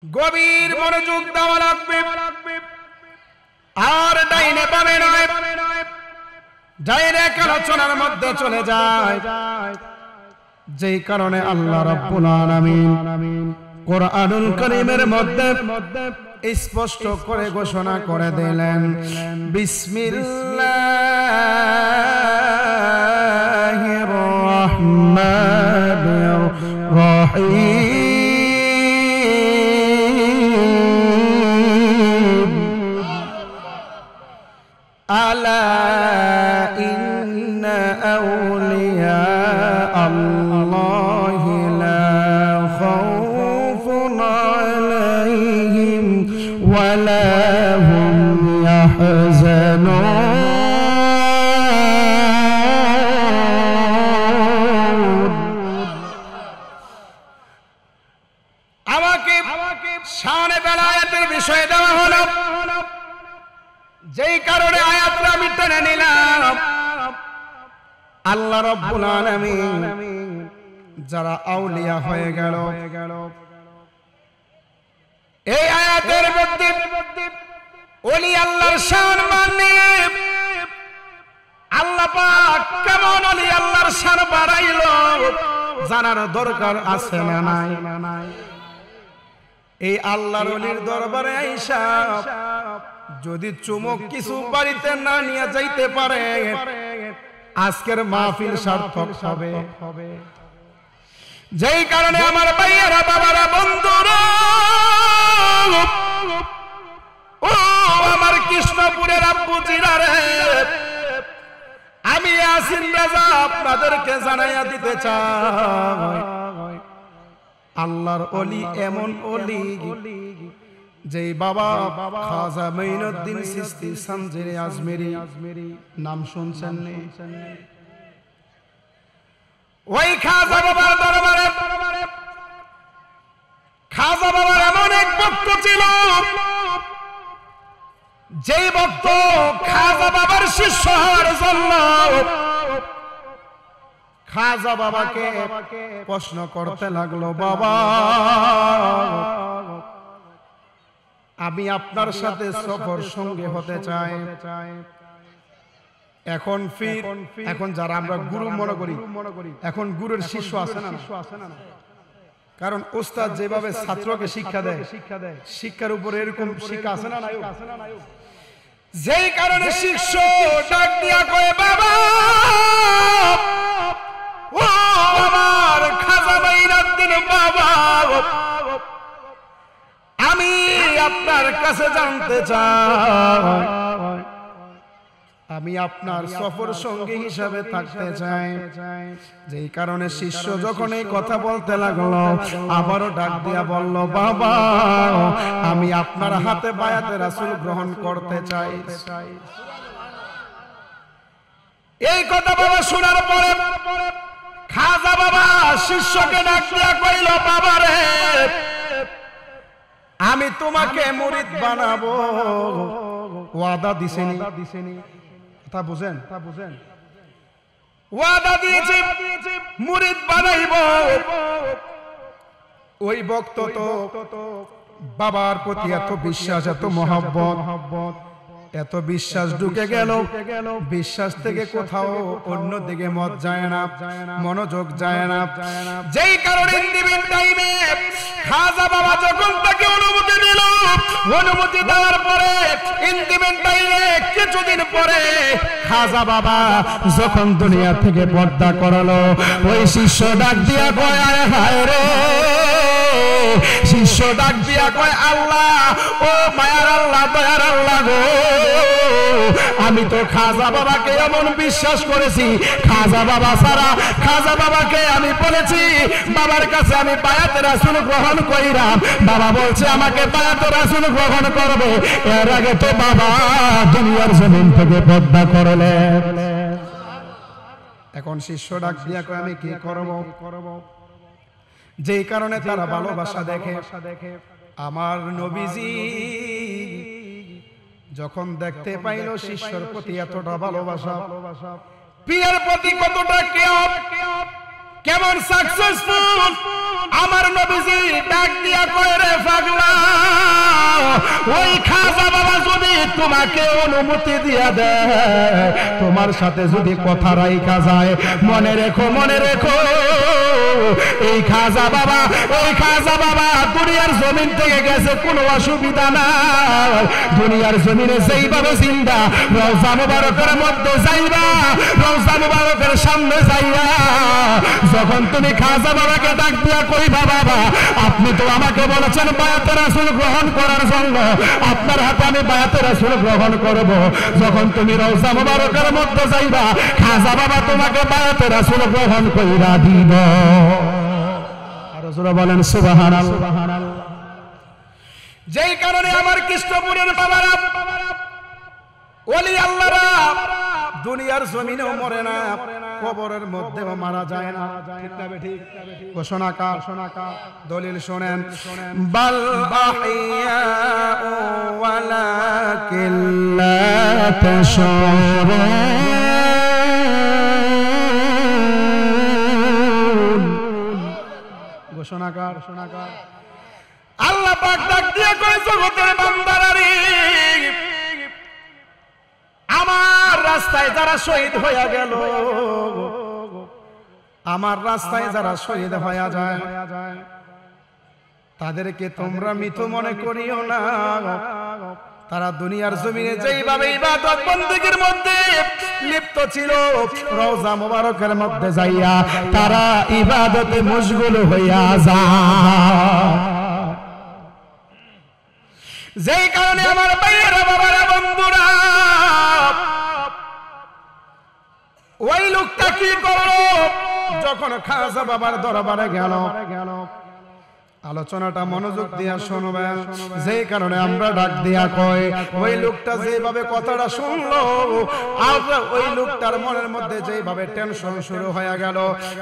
গভীর মনোযোগ দেওয়া লাগবে, আর ডাইনে বামে নয়, ডাইরেক্ট আলোচনার মধ্যে চলে যায়। যেই কারণে আল্লাহ রাব্বুল আলামিন কোরআনুল কারীমের মধ্যে স্পষ্ট করে ঘোষণা করে দিলেন, বিসমিল্লাহির রহমানির রহিম, আলা ইন্না আউলিয়া আল্লাহি লা খাউফুন আলাইহিম ওয়া লা হুম ইয়াহজানুন। আমাকে শানে বেলায়েতের বিষয় দেওয়া হলো, যেই কারণে আয়াতটা আমি টেনে নিলাম। আল্লাহ রাব্বুল আলামিন যারা আউলিয়া হয়ে গেল, এই আয়াতের মধ্যে ওলি আল্লাহর শান মানে আল্লাহ পাক কেমন ওলি আল্লাহর শান বাড়াইলো জানার দরকার আছে না নাই? এই আল্লাহর ওলির দরবারে আইসা যদি চুমক কিছু বাড়িতে না নিয়ে যাইতে পারে, আজকের মাহফিল সার্থক হবে। যেই কারণে আমার ভাইয়েরা, বাবারা, বন্ধুরা, ও আমার কৃষ্ণপুরের আব্বুজিরা রে, আমি ইয়াসিন রাজা আপনাদেরকে জানাইয়া দিতে চাই, আল্লাহর ওলি এমন ওলি যেই বাবা খাজা মঈনুদ্দিন চিশতি সানজিরে আজমেরি নাম শুনছেন নি? ওই খাজা বাবার দরবারে খাজা বাবার এমন এক ভক্ত ছিল, যেই ভক্ত খাজা বাবার শিষ্য হওয়ার জন্য খাজা বাবাকে প্রশ্ন করতে লাগলো, বাবা আমি আপনার সাথে সফর সঙ্গে হতে চাই। এখন যারা আমরা গুরু মনে করি, এখন গুরুর শিষ্য আছে না? কারণ ওস্তাদ যেভাবে ছাত্রকে শিক্ষা দেয়, শিক্ষার উপরে এরকম শিক্ষা আছে না? যেই কারণে শিষ্য ডাক দিয়া কয়, বাবা ও আমার খাজা মঈনুদ্দিন বাবা, আমি আপনার কাছে জানতে চাই, আমি আপনার সফর সঙ্গী হিসাবে থাকতে চাই। যেই কারণে শিষ্য যখন এই কথা বলতে লাগলো, আবারও ডাক দিয়া বলল, বাবা আমি আপনার হাতে বায়াতে রাসূল গ্রহণ করতে চাই। এই কথা বাবা শোনার পরে খাজা বাবা শিষ্যকে ডাক দিয়া কইল, বাবা রে, আমি তোমাকে মুরিদ বানাবো, ওয়াদা দিছেনি। কথা বুঝেন? ওয়াদা দিয়েছে মুরিদ বানাইব। ওই ভক্ত তো বাবার প্রতি এত বিশ্বাস, এত মহব্বত, এত বিশ্বাস ঢুকে গেল, বিশ্বাস থেকে কোথাও অন্য দিকে মত যায় না, মনোযোগ যায় না। যেই কারণে ইন্দিবিন টাইমে খাজা বাবা যখন তাকে অনুমতি দিল, অনুমতি দেওয়ার পরে ইন্দিবিন টাইমে কিছুদিন পরে খাজা বাবা যখন দুনিয়া থেকে পর্দা করলো, ওই শিষ্য ডাক দিয়া কয়, আয় হায় রে, শিষ্য ডাক দিয়া কয়, আল্লাহ, ও মায়ার আল্লাহ, দয়ার আল্লাহ গো, আমি তো খাজা বাবাকে এমন বিশ্বাস করেছি, খাজা বাবা ছাড়া খাজা বাবাকে আমি বলেছি বাবার কাছে আমি বায়াতে রাসূল গ্রহণ কইরাম, বাবা বলছে আমাকে বায়াতে রাসূল গ্রহণ করবে, এর আগে তো বাবা দুনিয়ার জমিন থেকে পর্দা করলে। এখন শিষ্য ডাক দিয়া কয়, আমি কি করব? যেই কারণে তারা ভালোবাসা দেখে। আমার নবীজি যখন দেখতে পাইল শিষ্যর প্রতি এতটা ভালোবাসা, পীরের প্রতি কতটা কেয়ার, কেমন সাকসেসফুল আমার নবীজি ডাক দিয়া কয় রে পাগলা ওই খাজা বাবা যদি তোমাকে অনুমতি দিয়া দেয় তোমার সাথে যদি কথা রাইখা যায় মনে রেখো এই খাজা বাবা দুনিয়ার জমিন থেকে গেছে কোনো অসুবিধা নাই দুনিয়ার জমিনে যেইভাবে জিন্দা রওজা মুবারকের মধ্যে যাইবা রওজা মুবারকের সামনে যাইবা যখন তুমি খাজা বাবাকে ডাক দিয়া কইবা বাবা আপনি তো আমাকে বলেছেন বায়াতে রাসূল গ্রহণ করার জন্য আপনার হাতে আমি বায়াতে রাসূল গ্রহণ করব যখন তুমি রওজা মুবারকের মধ্যে যাইবা খাজা বাবা তোমাকে বায়াতে রাসূল গ্রহণ কইরা দিব আর রাসূল বলেন সুবহানাল্লাহ যেই কারণে আমার কৃষ্ণপুরের বাবারা ওলি আল্লাহরা দুনিয়ার জমিনেও মরে না কবরের মধ্যেও মারা যায় না ঠিক না ঠিক ঘোষণাকার দলিল শুনেন বাল আহইয়াউ ওয়ালাকিন লা তাশউরুন ঘোষণাকার আল্লাহ পাক ডাক দিয়ে কয় জগতের বান্দারা রে আমার রাস্তায় যারা শহীদ হয়ে গেল আমার রাস্তায় যারা শহীদ হয়ে যায় তাদেরকে তোমরা মৃত মনে করিও না তারা দুনিয়ার জমিনে যেইভাবে ইবাদত বندگির মধ্যে লিপ্ত ছিল রওজা মুবারকের মধ্যে যাইয়া তারা ইবাদতে মশগুল হইয়া যায় যেই কারণে আমার ভাইয়েরা বাবারা বন্ধুরা ওই লোকটা কি করলো যখন খাজা বাবার দরবারে গেল আলোচনাটা মনোযোগ দিয়া শুনবেন যেই কারণে আমরা ডাক দিয়া কই ওই লোকটা যেভাবে কথাটা শুনলো আর ওই লোকটার মনের মধ্যে যেভাবে টেনশন শুরু হয়ে গেল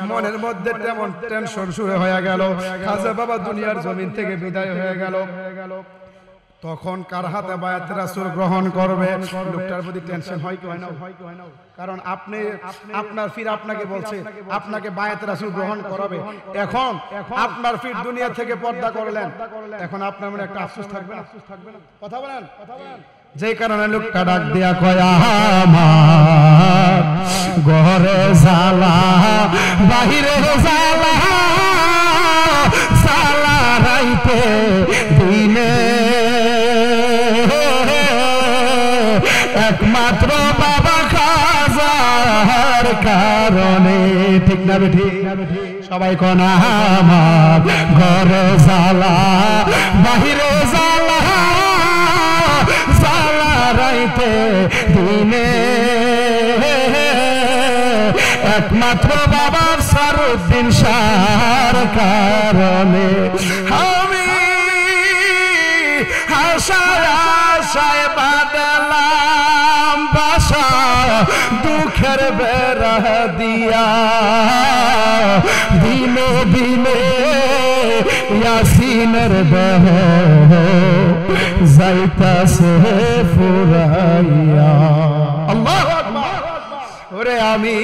মনের মধ্যে তেমন টেনশন শুরু হয়ে গেল খাজা বাবা দুনিয়ার জমিন থেকে বিদায় হয়ে গেল তখন কার হাতে বায়াত রাসূল গ্রহণ করবে লোকটার প্রতি টেনশন হয় কি হয় না কারণ আপনি আপনার ফির আপনাকে বলছে আপনাকে বায়াত রাসূল গ্রহণ করাবে এখন আপনার ফির দুনিয়া থেকে পর্দা করলেন এখন আপনার মনে একটা আফসোস থাকবে না কথা বলেন যেই কারণে লোকটা ডাক দিয়া কয় আমার ঘরে জ্বালা বাহিরে জ্বালা জ্বালা রাইতে দিনে একমাত্র বাবা খাজার কারণে ঠিক না ঠিক সবাই কোন আমার ঘরে জ্বালা বাহিরে জ্বালা জ্বালা রাইতে দিনে একমাত্র বাবার সারুদ্দিন শাহর কারণে আমি আশায় বাদলাম বাসা দুঃখের বেড়া দিয়া দিনে দিনে ইয়াসিনের দেহ যাইতাছে ফুরাইয়া আল্লাহু আকবার ওরে আমি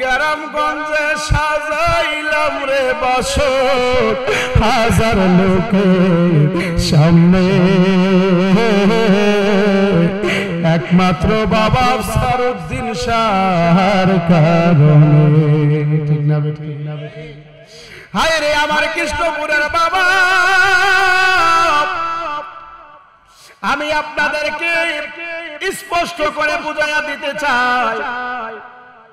গ্রামগঞ্জে সাজাইলাম রে বাসর হাজার লোকের সামনে একমাত্র বাবা সারুদ্দিন শাহর কারণে ঠিক না হায় রে আমার কৃষ্ণপুরের বাবা আমি আপনাদেরকে স্পষ্ট করে বুঝাইয়া দিতে চাই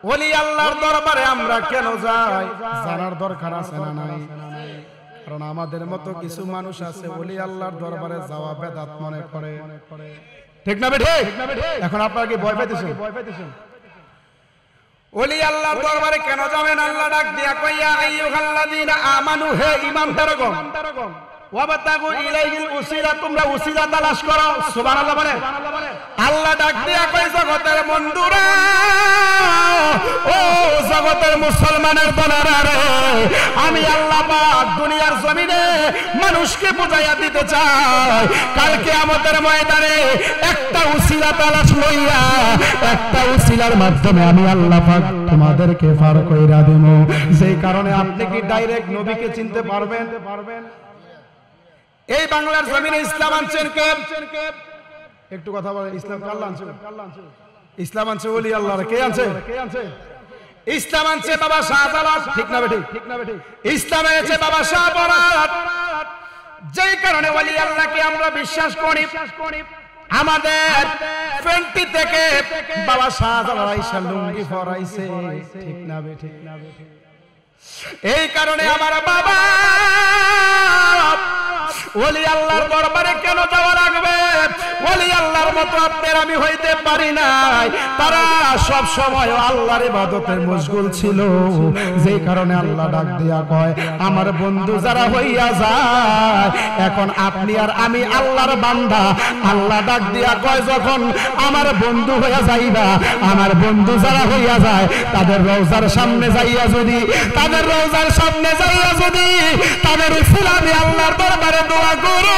ওলি আল্লাহর দরবারে আমরা কেন যাই জানার দরকার আছে না নাই কারণ আমাদের মতো কিছু মানুষ আছে ওলি আল্লাহর দরবারে যাওয়া বেদাত মনে করে ঠিক না ঠিক এখন আপনারা কি ভয় পাইতেছেন ওলি আল্লাহর দরবারে কেন যাবেন আল্লাহ ডাক দিয়া কইয়া আইয়ুহাল্লাযীনা আমানু হে ঈমানদারগণ ওয়াবতাগু ইলাইহিল উসিলা, তোমরা উসিলা তালাশ করো। সুবহানাল্লাহ বলে। আল্লাহ ডাক দিয়া কয় জগতের বন্ধুরা, ও জগতের মুসলমানের দলেরা রে, আমি আল্লাহ পাক দুনিয়ার জমিনে মানুষকে বুঝাইয়া দিতে চাই, কাল কিয়ামতের ময়দানে একটা উসিলা তালাশ লইয়া একটা উসিলার মাধ্যমে আমি আল্লাহ পাক তোমাদেরকে পার কইরা দেব। যেই কারণে আপনি কি ডাইরেক্ট নবীকে চিনতে পারবেন? এই বাংলার জমিনে ইসলাম আনছেন কে? একটু কথা বলেন। ইসলাম আল্লাহ আনছে, ইসলাম আনছে ওলি আল্লাহর। কে আনছে? ইসলাম আনছে বাবা শাহজালাল। ঠিক না বেঠিক? ইসলাম এনেছে বাবা শাহবরাত। যেই কারণে ওলি আল্লাহকে আমরা বিশ্বাস করি। আমাদের ফেন্টি থেকে বাবা শাহজালাল আইসা লুঙ্গি পরাইছে। ঠিক না বেঠিক? এই কারণে আমার বাবা ওলি আল্লাহর দরবারে কেন যাওয়া লাগবে? ওলি আল্লাহর মতো আপনার আমি হইতে পারি নাই। তারা সব সময় আল্লাহর ইবাদতে মশগুল ছিল। যেই কারণে আল্লাহ ডাক দিয়া কয়, আমার বন্ধু যারা হইয়া যায়, এখন আপনি আর আমি আল্লাহর বান্দা। আল্লাহ ডাক দিয়া কয়, যখন আমার বন্ধু হইয়া যাইবা, আমার বন্ধু যারা হইয়া যায়, তাদের রওজার সামনে যাইয়া যদি, তাদের রওজার সামনে যাইয়া যদি তাদের উসিলা আমি আল্লাহর দরবারে দোয়া করো,